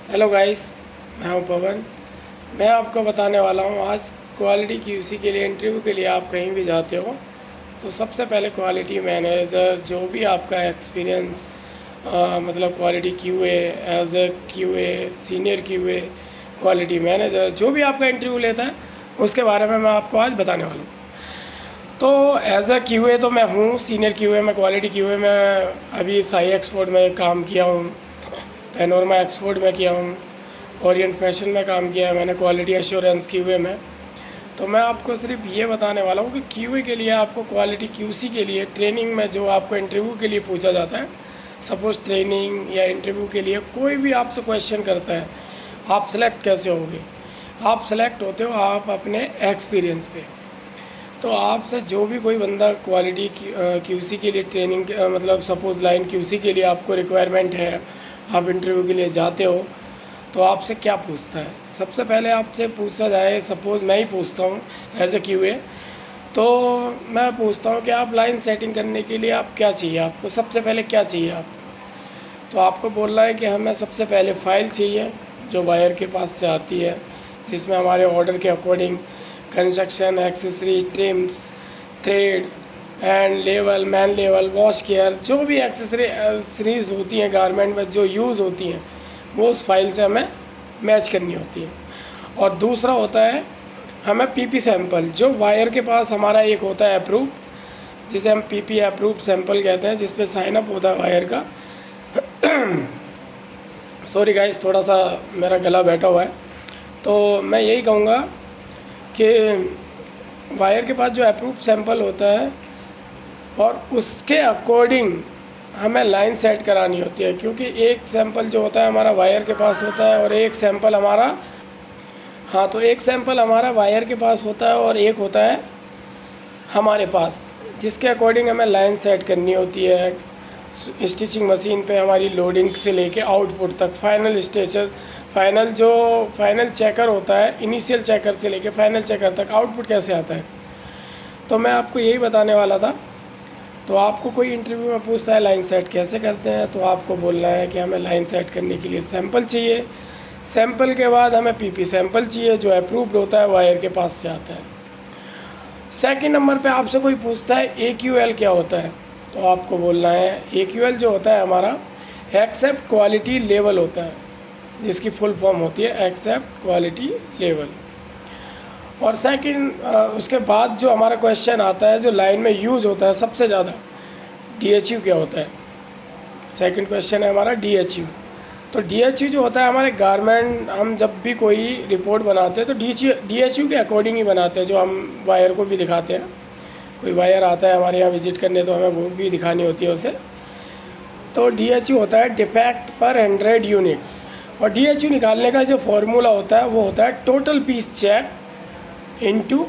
Hello guys, मैं हूं पवन। मैं आपको बताने वाला हूं आज क्वालिटी क्यूसी के लिए इंटरव्यू के लिए आप कहीं भी जाते हो तो सबसे पहले क्वालिटी मैनेजर जो भी आपका एक्सपीरियंस मतलब quality QA as a QA senior QA quality manager जो भी आपका इंटरव्यू लेता है उसके बारे में मैं आपको आज बताने वाला हूँ। तो एज अ क्यूए तो मैं हूँ सीनियर क्यूए में, क्वालिटी क्यूए में अभी साई एक्सपोर्ट में काम किया हूँ, पैनोरमा एक्सपोर्ट में किया हूँ, ओरिएंट फैशन में काम किया है मैंने क्वालिटी एश्योरेंस क्यूए में। तो मैं आपको सिर्फ ये बताने वाला हूँ कि क्यूए के लिए आपको क्वालिटी क्यूसी के लिए ट्रेनिंग में जो आपको इंटरव्यू के लिए पूछा जाता है, सपोज़ ट्रेनिंग या इंटरव्यू के लिए कोई भी आपसे क्वेश्चन करता है, आप सेलेक्ट कैसे होगे? आप सेलेक्ट होते हो आप अपने एक्सपीरियंस पे। तो आपसे जो भी कोई बंदा क्वालिटी क्यूसी के लिए ट्रेनिंग मतलब सपोज़ लाइन क्यूसी के लिए आपको रिक्वायरमेंट है, आप इंटरव्यू के लिए जाते हो तो आपसे क्या पूछता है? सबसे पहले आपसे पूछा जाए, सपोज़ मैं ही पूछता हूँ एज ए क्यूए, तो मैं पूछता हूँ कि आप लाइन सेटिंग करने के लिए आप क्या चाहिए, आपको सबसे पहले क्या चाहिए आप? तो आपको बोलना है कि हमें सबसे पहले फ़ाइल चाहिए जो वायर के पास से आती है, जिसमें हमारे ऑर्डर के according construction accessory TRIMS thread and level man level wash care जो भी एक्सेसरीज होती हैं गारमेंट में जो यूज़ होती हैं वो उस फाइल से हमें मैच करनी होती है। और दूसरा होता है हमें पीपी सैंपल जो वायर के पास हमारा एक होता है अप्रूव, जिसे हम पीपी अप्रूव सैंपल कहते हैं, जिस पे साइन अप होता है वायर का। सॉरी गाइस, थोड़ा सा मेरा गला बैठा हुआ है। तो मैं यही कहूँगा कि वायर के पास जो अप्रूव सैंपल होता है और उसके अकॉर्डिंग हमें लाइन सेट करानी होती है, क्योंकि एक सैंपल जो होता है हमारा वायर के पास होता है और एक सैंपल हमारा तो एक सैंपल हमारा वायर के पास होता है और एक होता है हमारे पास, जिसके अकॉर्डिंग हमें लाइन सेट करनी होती है। स्टिचिंग मशीन पे हमारी लोडिंग से लेके आउटपुट तक फाइनल स्टेशन फाइनल चेकर होता है, इनिशियल चेकर से लेके फाइनल चेकर तक आउटपुट कैसे आता है। तो मैं आपको यही बताने वाला था। तो आपको कोई इंटरव्यू में पूछता है लाइन सेट कैसे करते हैं, तो आपको बोलना है कि हमें लाइन सेट करने के लिए सैंपल चाहिए, सैंपल के बाद हमें पीपी सैंपल चाहिए जो अप्रूव्ड होता है वायर के पास से आता है। सेकंड नंबर पे आपसे कोई पूछता है AQL क्या होता है, तो आपको बोलना है AQL जो होता है हमारा एक्सेप्ट क्वालिटी लेवल होता है, जिसकी फुल फॉर्म होती है एक्सेप्ट क्वालिटी लेवल। और सेकंड उसके बाद जो हमारा क्वेश्चन आता है जो लाइन में यूज़ होता है सबसे ज़्यादा, DHU क्या होता है। सेकंड क्वेश्चन है हमारा DHU। तो DHU जो होता है हमारे गारमेंट, हम जब भी कोई रिपोर्ट बनाते हैं तो DHU के अकॉर्डिंग ही बनाते हैं, जो हम वायर को भी दिखाते हैं। कोई वायर आता है हमारे यहाँ विजिट करने तो हमें वो भी दिखानी होती है उसे। तो DHU होता है डिफेक्ट पर 100 यूनिट, और DHU निकालने का जो फॉर्मूला होता है वो होता है total piece check into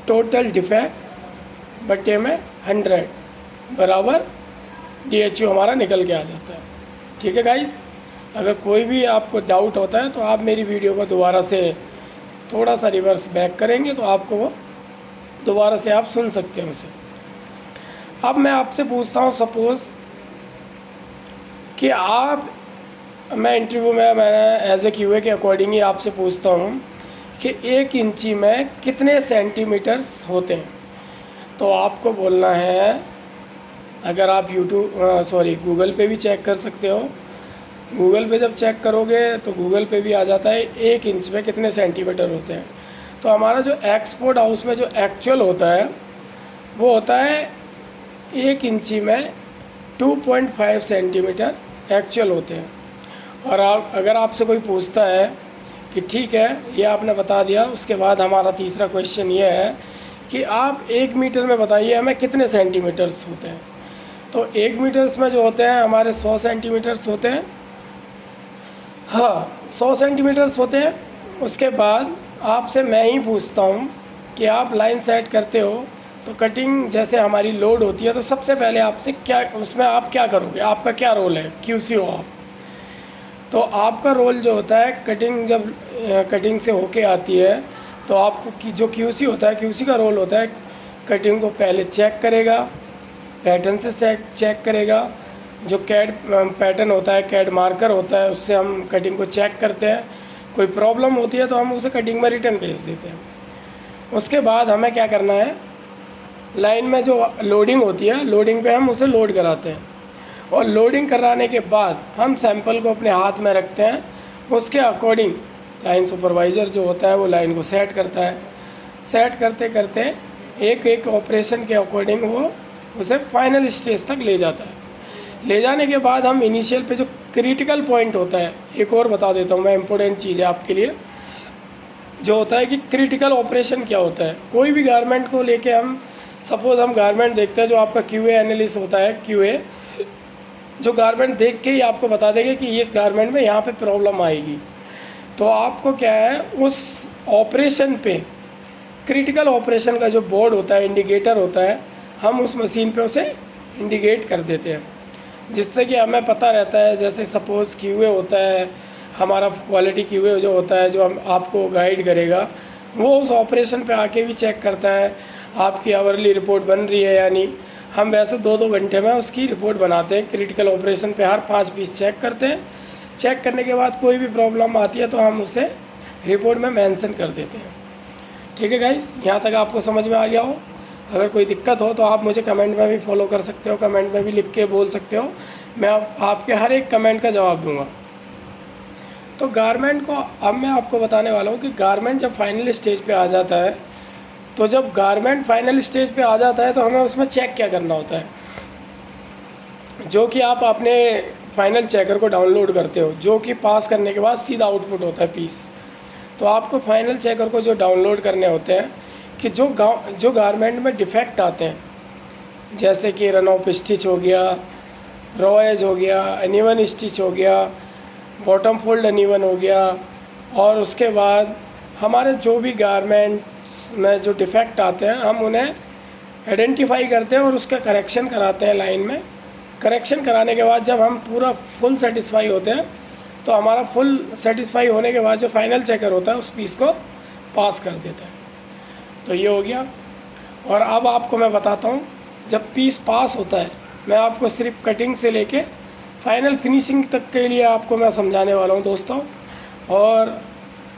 total defect बटे में 100 बराबर DHU हमारा निकल के आ जाता है। ठीक है गाइस, अगर कोई भी आपको डाउट होता है तो आप मेरी वीडियो को दोबारा से थोड़ा सा रिवर्स बैक करेंगे तो आपको वो दोबारा से आप सुन सकते हैं उसे। अब मैं आपसे पूछता हूँ, सपोज़ कि मैं इंटरव्यू में मैंने एज ए क्यूए के अकॉर्डिंग ही आपसे पूछता हूँ कि 1 इंची में कितने सेंटीमीटर्स होते हैं। तो आपको बोलना है, अगर आप गूगल पे भी चेक कर सकते हो। गूगल पे जब चेक करोगे तो गूगल पे भी आ जाता है 1 इंच में कितने सेंटीमीटर होते हैं। तो हमारा जो एक्सपोर्ट हाउस में जो एक्चुअल होता है वो होता है 1 इंची में 2.5 सेंटीमीटर एक्चुअल होते हैं। और अगर आपसे कोई पूछता है कि ठीक है ये आपने बता दिया, उसके बाद हमारा तीसरा क्वेश्चन ये है कि आप 1 मीटर में बताइए हमें कितने सेंटीमीटर्स होते हैं। तो 1 मीटर्स में जो होते हैं हमारे 100 सेंटीमीटर्स होते हैं। 100 सेंटीमीटर्स होते हैं। उसके बाद आपसे मैं ही पूछता हूँ कि आप लाइन सेट करते हो तो कटिंग जैसे हमारी लोड होती है तो सबसे पहले आपसे उसमें आप क्या करोगे, आपका क्या रोल है, QC हो आप। तो आपका रोल जो होता है कटिंग, जब कटिंग से होके आती है तो आपको जो QC होता है, QC का रोल होता है कटिंग को पहले चेक करेगा, पैटर्न से चेक करेगा, जो कैड पैटर्न होता है, कैड मार्कर होता है, उससे हम कटिंग को चेक करते हैं। कोई प्रॉब्लम होती है तो हम उसे कटिंग में रिटर्न भेज देते हैं। उसके बाद हमें क्या करना है, लाइन में जो लोडिंग होती है, लोडिंग पे हम उसे लोड कराते हैं, और लोडिंग कराने के बाद हम सैंपल को अपने हाथ में रखते हैं। उसके अकॉर्डिंग लाइन सुपरवाइज़र जो होता है वो लाइन को सेट करता है। सेट करते करते एक एक ऑपरेशन के अकॉर्डिंग वो उसे फाइनल स्टेज तक ले जाता है। ले जाने के बाद हम इनिशियल पे जो क्रिटिकल पॉइंट होता है, एक और बता देता हूँ मैं, इम्पोर्टेंट चीज़ है आपके लिए, जो होता है कि क्रिटिकल ऑपरेशन क्या होता है। कोई भी गारमेंट को लेके हम सपोज हम गारमेंट देखते हैं, जो आपका क्यूए एनालिस्ट होता है, क्यूए जो गारमेंट देख के ही आपको बता देगा कि इस गारमेंट में यहाँ पे प्रॉब्लम आएगी। तो आपको क्या है, उस ऑपरेशन पे क्रिटिकल ऑपरेशन का जो बोर्ड होता है, इंडिकेटर होता है, हम उस मशीन पे उसे इंडिकेट कर देते हैं, जिससे कि हमें पता रहता है। जैसे सपोज़ क्यूए होता है, हमारा क्वालिटी क्यूए जो होता है, जो हम आपको गाइड करेगा, वो उस ऑपरेशन पे आके भी चेक करता है आपकी आवरली रिपोर्ट बन रही है या नहीं। हम वैसे 2-2 घंटे में उसकी रिपोर्ट बनाते हैं। क्रिटिकल ऑपरेशन पे हर 5 पीस चेक करते हैं। चेक करने के बाद कोई भी प्रॉब्लम आती है तो हम उसे रिपोर्ट में मेंशन कर देते हैं। ठीक है गाइस, यहाँ तक आपको समझ में आ गया हो। अगर कोई दिक्कत हो तो आप मुझे कमेंट में भी फॉलो कर सकते हो, कमेंट में भी लिख के बोल सकते हो, मैं आपके हर एक कमेंट का जवाब दूंगा। तो गारमेंट को अब मैं आपको बताने वाला हूँ कि गारमेंट जब फाइनल स्टेज पे आ जाता है, तो जब गारमेंट फाइनल स्टेज पे आ जाता है तो हमें उसमें चेक क्या करना होता है, जो कि आप अपने फाइनल चेकर को डाउनलोड करते हो, जो कि पास करने के बाद सीधा आउटपुट होता है पीस। तो आपको फाइनल चेकर को जो डाउनलोड करने होते हैं कि जो गारमेंट में डिफेक्ट आते हैं, जैसे कि रन ऑफ स्टिच हो गया, रॉ एज हो गया, अनइवन स्टिच हो गया, बॉटम फोल्ड अनइवन हो गया, और उसके बाद हमारे जो भी गारमेंट्स में जो डिफेक्ट आते हैं हम उन्हें आइडेंटिफाई करते हैं और उसका करेक्शन कराते हैं लाइन में। करेक्शन कराने के बाद जब हम पूरा फुल सेटिस्फाई होते हैं तो हमारा फुल सेटिस्फाई होने के बाद जो फाइनल चेकर होता है उस पीस को पास कर देता है। तो ये हो गया। और अब आपको मैं बताता हूँ, जब पीस पास होता है, मैं आपको सिर्फ कटिंग से लेके फाइनल फिनिशिंग तक के लिए आपको मैं समझाने वाला हूँ दोस्तों। और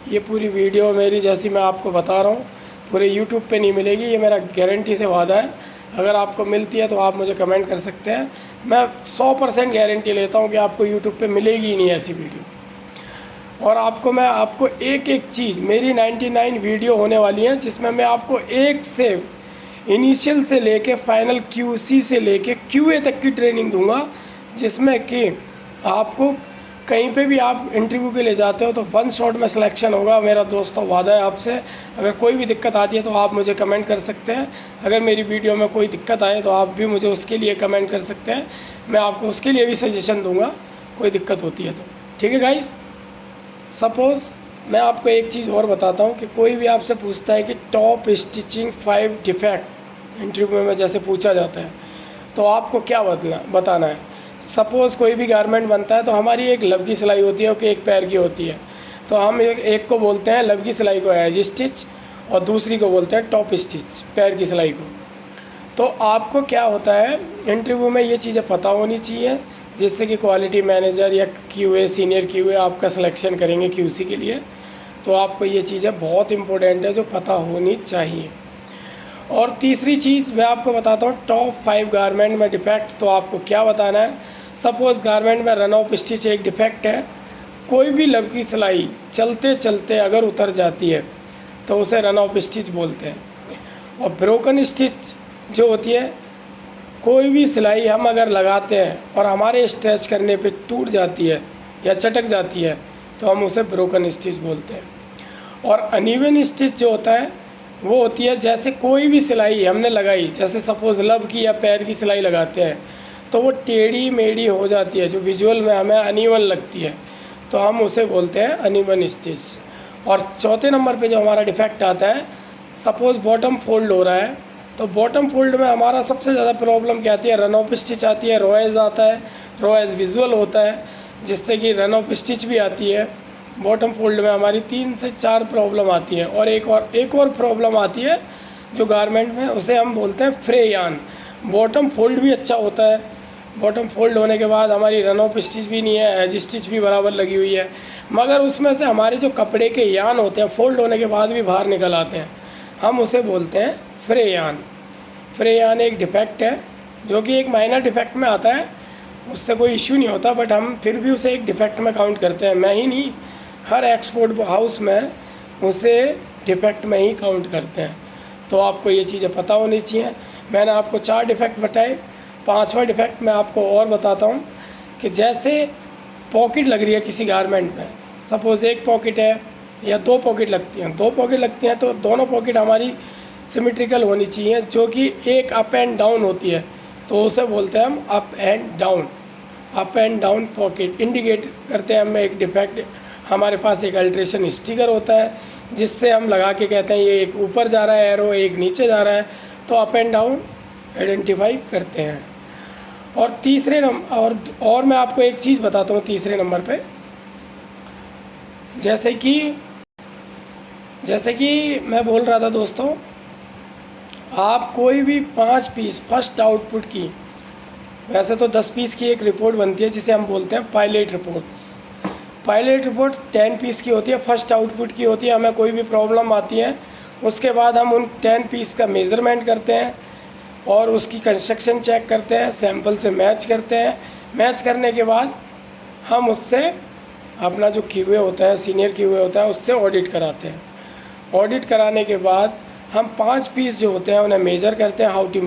ये पूरी वीडियो मेरी जैसी मैं आपको बता रहा हूँ पूरे यूट्यूब पे नहीं मिलेगी, ये मेरा गारंटी से वादा है। अगर आपको मिलती है तो आप मुझे कमेंट कर सकते हैं। मैं 100% गारंटी लेता हूँ कि आपको यूट्यूब पे मिलेगी ही नहीं ऐसी वीडियो। और मैं आपको एक एक चीज़, मेरी 99 वीडियो होने वाली हैं जिसमें मैं आपको एक से इनिशियल से लेके फाइनल क्यूसी से लेके क्यूए तक की ट्रेनिंग दूंगा, जिसमें कि आपको कहीं पे भी आप इंटरव्यू के लिए जाते हो तो 1 शॉट में सिलेक्शन होगा। मेरा दोस्तों वादा है आपसे। अगर कोई भी दिक्कत आती है तो आप मुझे कमेंट कर सकते हैं। अगर मेरी वीडियो में कोई दिक्कत आए तो आप भी मुझे उसके लिए कमेंट कर सकते हैं, मैं आपको उसके लिए भी सजेशन दूंगा कोई दिक्कत होती है तो। ठीक है गाइस, सपोज़ मैं आपको एक चीज़ और बताता हूँ कि कोई भी आपसे पूछता है कि टॉप स्टिचिंग 5 डिफेक्ट इंटरव्यू में जैसे पूछा जाता है, तो आपको क्या बताना है। सपोज़ कोई भी गारमेंट बनता है तो हमारी एक लब की सिलाई होती है कि एक पैर की होती है, तो हम एक को बोलते हैं लब की सिलाई को एज स्टिच और दूसरी को बोलते हैं टॉप स्टिच, पैर की सिलाई को। तो आपको क्या होता है, इंटरव्यू में ये चीज़ें पता होनी चाहिए, जिससे कि क्वालिटी मैनेजर या क्यूए, सीनियर क्यूए आपका सिलेक्शन करेंगे क्यूसी के लिए। तो आपको ये चीज़ें बहुत इंपॉर्टेंट है जो पता होनी चाहिए। और तीसरी चीज़ मैं आपको बताता हूँ, टॉप 5 गारमेंट में डिफेक्ट। तो आपको क्या बताना है, सपोज़ गारमेंट में रन ऑफ स्टिच एक डिफेक्ट है। कोई भी लब की सिलाई चलते चलते अगर उतर जाती है तो उसे रन ऑफ स्टिच बोलते हैं। और ब्रोकन स्टिच जो होती है, कोई भी सिलाई हम अगर लगाते हैं और हमारे स्ट्रेच करने पे टूट जाती है या चटक जाती है तो हम उसे ब्रोकन स्टिच बोलते हैं। और अनइवन स्टिच जो होता है वो होती है, जैसे कोई भी सिलाई हमने लगाई, जैसे सपोज़ लब की या पैर की सिलाई लगाते हैं तो वो टेढ़ी मेढ़ी हो जाती है, जो विजुअल में हमें अनइवन लगती है, तो हम उसे बोलते हैं अनइवन स्टिच। और चौथे नंबर पे जो हमारा डिफेक्ट आता है, सपोज़ बॉटम फोल्ड हो रहा है, तो बॉटम फोल्ड में हमारा सबसे ज़्यादा प्रॉब्लम क्या आती है, रन ऑफ स्टिच आती है, रॉयज़ आता है, रॉयज़ विजुअल होता है, जिससे कि रन ऑफ स्टिच भी आती है। बॉटम फोल्ड में हमारी 3 से 4 प्रॉब्लम आती है। और एक और प्रॉब्लम आती है जो गारमेंट में, उसे हम बोलते हैं फ्रे यान। बॉटम फोल्ड भी अच्छा होता है बॉटम फोल्ड होने के बाद हमारी रन ऑफ स्टिच भी नहीं है, एज स्टिच भी बराबर लगी हुई है, मगर उसमें से हमारे जो कपड़े के यान होते हैं फोल्ड होने के बाद भी बाहर निकल आते हैं, हम उसे बोलते हैं फ्रे यान। फ्रे यान एक डिफेक्ट है जो कि एक माइनर डिफेक्ट में आता है, उससे कोई इश्यू नहीं होता, बट हम फिर भी उसे एक डिफेक्ट में काउंट करते हैं। मैं ही नहीं, हर एक्सपोर्ट हाउस में उसे डिफेक्ट में ही काउंट करते हैं। तो आपको ये चीज़ें पता होनी चाहिए। मैंने आपको 4 डिफेक्ट बताए, 5वां डिफेक्ट मैं आपको और बताता हूँ कि जैसे पॉकेट लग रही है किसी गारमेंट में, सपोज़ एक पॉकेट है या 2 पॉकेट लगती हैं, 2 पॉकेट लगती हैं तो दोनों पॉकेट हमारी सिमेट्रिकल होनी चाहिए, जो कि एक अप एंड डाउन होती है, तो उसे बोलते हैं हम up and down. Up and down pocket indicate करते हैं हमें एक डिफेक्ट। हमारे पास एक अल्ट्रेशन स्टिकर होता है जिससे हम लगा के कहते हैं ये एक ऊपर जा रहा है एरो, एक नीचे जा रहा है, तो अप एंड डाउन आइडेंटिफाई करते हैं। और तीसरे नंबर और मैं आपको एक चीज़ बताता हूँ तीसरे नंबर पे, जैसे कि मैं बोल रहा था दोस्तों, आप कोई भी 5 पीस फर्स्ट आउटपुट की, वैसे तो 10 पीस की एक रिपोर्ट बनती है जिसे हम बोलते हैं pilot reports. Pilot report 10 piece की होती है, फर्स्ट आउटपुट की होती है। हमें कोई भी प्रॉब्लम आती है उसके बाद हम उन 10 पीस का मेज़रमेंट करते हैं और उसकी कंस्ट्रक्शन चेक करते हैं, सैंपल से मैच करते हैं। मैच करने के बाद हम उससे अपना जो क्यूए होता है, सीनियर क्यूए होता है, उससे ऑडिट कराते हैं। ऑडिट कराने के बाद हम 5 पीस जो होते हैं उन्हें मेज़र करते हैं, हाउ टू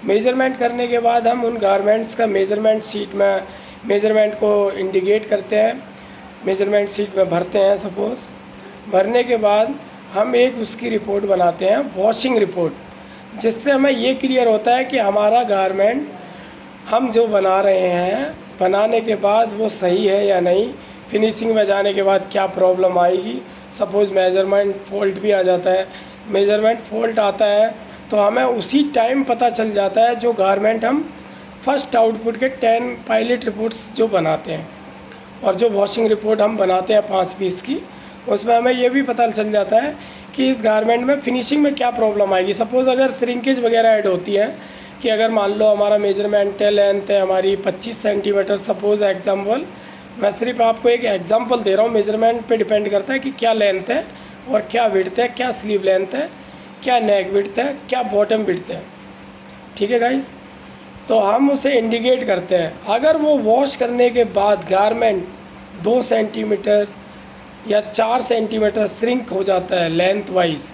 मेज़रमेंट करने के बाद हम उन गारमेंट्स का मेज़रमेंट शीट में मेज़रमेंट को इंडिकेट करते हैं, मेज़रमेंट शीट में भरते हैं। सपोज़ भरने के बाद हम एक उसकी रिपोर्ट बनाते हैं, वॉशिंग रिपोर्ट, जिससे हमें ये क्लियर होता है कि हमारा गारमेंट हम जो बना रहे हैं, बनाने के बाद वो सही है या नहीं, फिनिशिंग में जाने के बाद क्या प्रॉब्लम आएगी। सपोज़ मेजरमेंट फॉल्ट भी आ जाता है, मेजरमेंट फॉल्ट आता है तो हमें उसी टाइम पता चल जाता है, जो गारमेंट हम फर्स्ट आउटपुट के 10 पायलट रिपोर्ट्स जो बनाते हैं और जो वॉशिंग रिपोर्ट हम बनाते हैं 5 पीस की, उसमें हमें ये भी पता चल जाता है कि इस गारमेंट में फिनिशिंग में क्या प्रॉब्लम आएगी। सपोज़ अगर श्रिंकेज वगैरह ऐड होती है, कि अगर मान लो हमारा मेजरमेंट लेंथ है हमारी 25 सेंटीमीटर, सपोज़ एग्जाम्पल, मैं सिर्फ आपको एक एग्जांपल दे रहा हूँ, मेजरमेंट पे डिपेंड करता है कि क्या लेंथ है और क्या विड्थ है, क्या स्लीव लेंथ है, क्या नेक विड्थ है, क्या बॉटम विड्थ है। ठीक है गाइस, तो हम उसे इंडिकेट करते हैं। अगर वो वॉश करने के बाद गारमेंट 2 सेंटीमीटर या 4 सेंटीमीटर श्रिंक हो जाता है लेंथ वाइज,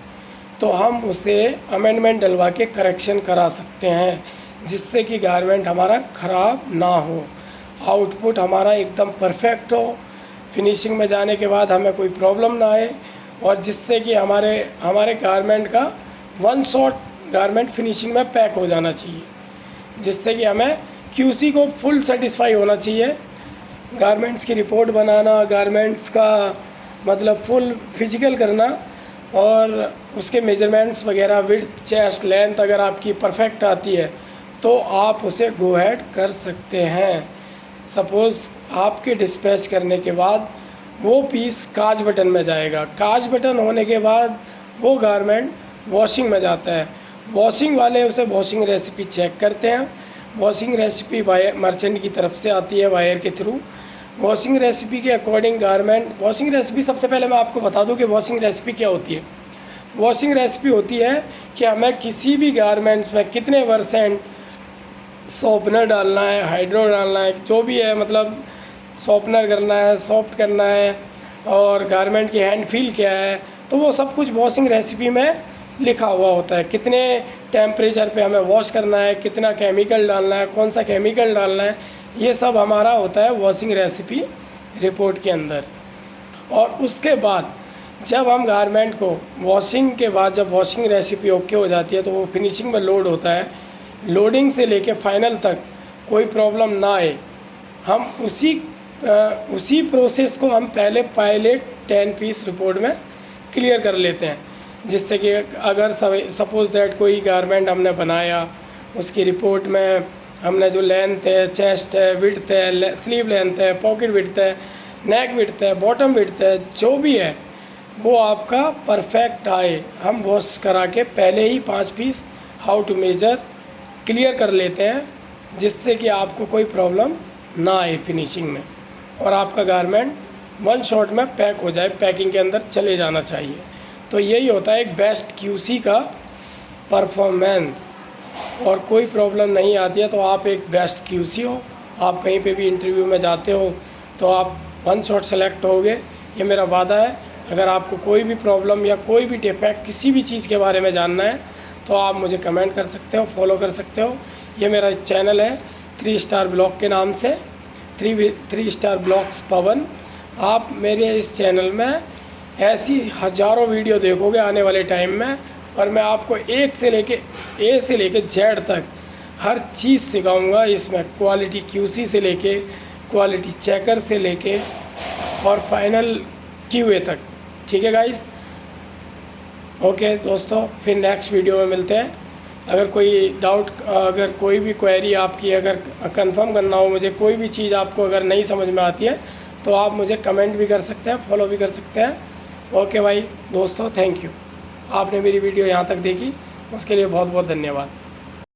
तो हम उसे अमेंडमेंट डलवा के करेक्शन करा सकते हैं, जिससे कि गारमेंट हमारा ख़राब ना हो, आउटपुट हमारा एकदम परफेक्ट हो, फिनिशिंग में जाने के बाद हमें कोई प्रॉब्लम ना आए, और जिससे कि हमारे गारमेंट का 1 शॉट गारमेंट फिनिशिंग में पैक हो जाना चाहिए, जिससे कि हमें क्यूसी को फुल सेटिस्फाई होना चाहिए। गारमेंट्स की रिपोर्ट बनाना, गारमेंट्स का मतलब फुल फिजिकल करना, और उसके मेजरमेंट्स वगैरह, विड्थ, चेस्ट, लेंथ अगर आपकी परफेक्ट आती है तो आप उसे गो हेड कर सकते हैं। सपोज़ आपके डिस्पैच करने के बाद वो पीस काज बटन में जाएगा, काज बटन होने के बाद वो गारमेंट वॉशिंग में जाता है, वॉशिंग वाले उसे वॉशिंग रेसिपी चेक करते हैं। वॉशिंग रेसिपी वायर मर्चेंट की तरफ से आती है वायर के थ्रू। वॉशिंग रेसिपी के अकॉर्डिंग गारमेंट, वॉशिंग रेसिपी सबसे पहले मैं आपको बता दूं कि वॉशिंग रेसिपी क्या होती है। वॉशिंग रेसिपी होती है कि हमें किसी भी गारमेंट्स में कितने % सॉफ्टनर डालना है, हाइड्रो डालना है, जो भी है, मतलब सॉफ्टनर करना है, सॉफ्ट करना है, और गारमेंट की हैंड फील क्या है, तो वो सब कुछ वॉशिंग रेसिपी में लिखा हुआ होता है। कितने टेम्परेचर पे हमें वॉश करना है, कितना केमिकल डालना है, कौन सा केमिकल डालना है, ये सब हमारा होता है वॉशिंग रेसिपी रिपोर्ट के अंदर। और उसके बाद जब हम गारमेंट को वॉशिंग के बाद, जब वॉशिंग रेसिपी ओके हो जाती है, तो वो फिनिशिंग में लोड होता है। लोडिंग से लेके फाइनल तक कोई प्रॉब्लम ना आए, हम उसी प्रोसेस को हम पहले पायलट 10 पीस रिपोर्ट में क्लियर कर लेते हैं, जिससे कि अगर सपोज़ दैट कोई गारमेंट हमने बनाया, उसकी रिपोर्ट में हमने जो लेंथ है, चेस्ट है, विड्थ है, स्लीव लेंथ है, पॉकेट विड्थ है, नेक विड्थ है, बॉटम विड्थ है, जो भी है वो आपका परफेक्ट आए, हम वॉश करा के पहले ही 5 piece how to measure clear कर लेते हैं जिससे कि आपको कोई प्रॉब्लम ना आए फिनिशिंग में, और आपका गारमेंट वन शॉट में पैक हो जाए, पैकिंग के अंदर चले जाना चाहिए। तो यही होता है एक बेस्ट क्यूसी का परफॉर्मेंस। और कोई प्रॉब्लम नहीं आती है तो आप एक बेस्ट क्यूसी हो। आप कहीं पे भी इंटरव्यू में जाते हो तो आप वन शॉट सेलेक्ट होगे, ये मेरा वादा है। अगर आपको कोई भी प्रॉब्लम या कोई भी डिफेक्ट किसी भी चीज़ के बारे में जानना है तो आप मुझे कमेंट कर सकते हो, फॉलो कर सकते हो। ये मेरा चैनल है 3 स्टार ब्लॉग के नाम से, 3 स्टार ब्लॉग्स पवन। आप मेरे इस चैनल में ऐसी हज़ारों वीडियो देखोगे आने वाले टाइम में, और मैं आपको ए से लेके जेड तक हर चीज़ सिखाऊंगा। इसमें क्वालिटी क्यूसी से लेके क्वालिटी चेकर से लेके और फाइनल क्यूए तक। ठीक है गाइस, ओके दोस्तों, फिर नेक्स्ट वीडियो में मिलते हैं। अगर कोई डाउट, अगर कोई भी क्वेरी आपकी अगर कंफर्म करना हो, मुझे कोई भी चीज़ आपको अगर नहीं समझ में आती है तो आप मुझे कमेंट भी कर सकते हैं, फॉलो भी कर सकते हैं। ओके भाई दोस्तों, थैंक यू। आपने मेरी वीडियो यहाँ तक देखी उसके लिए बहुत बहुत धन्यवाद।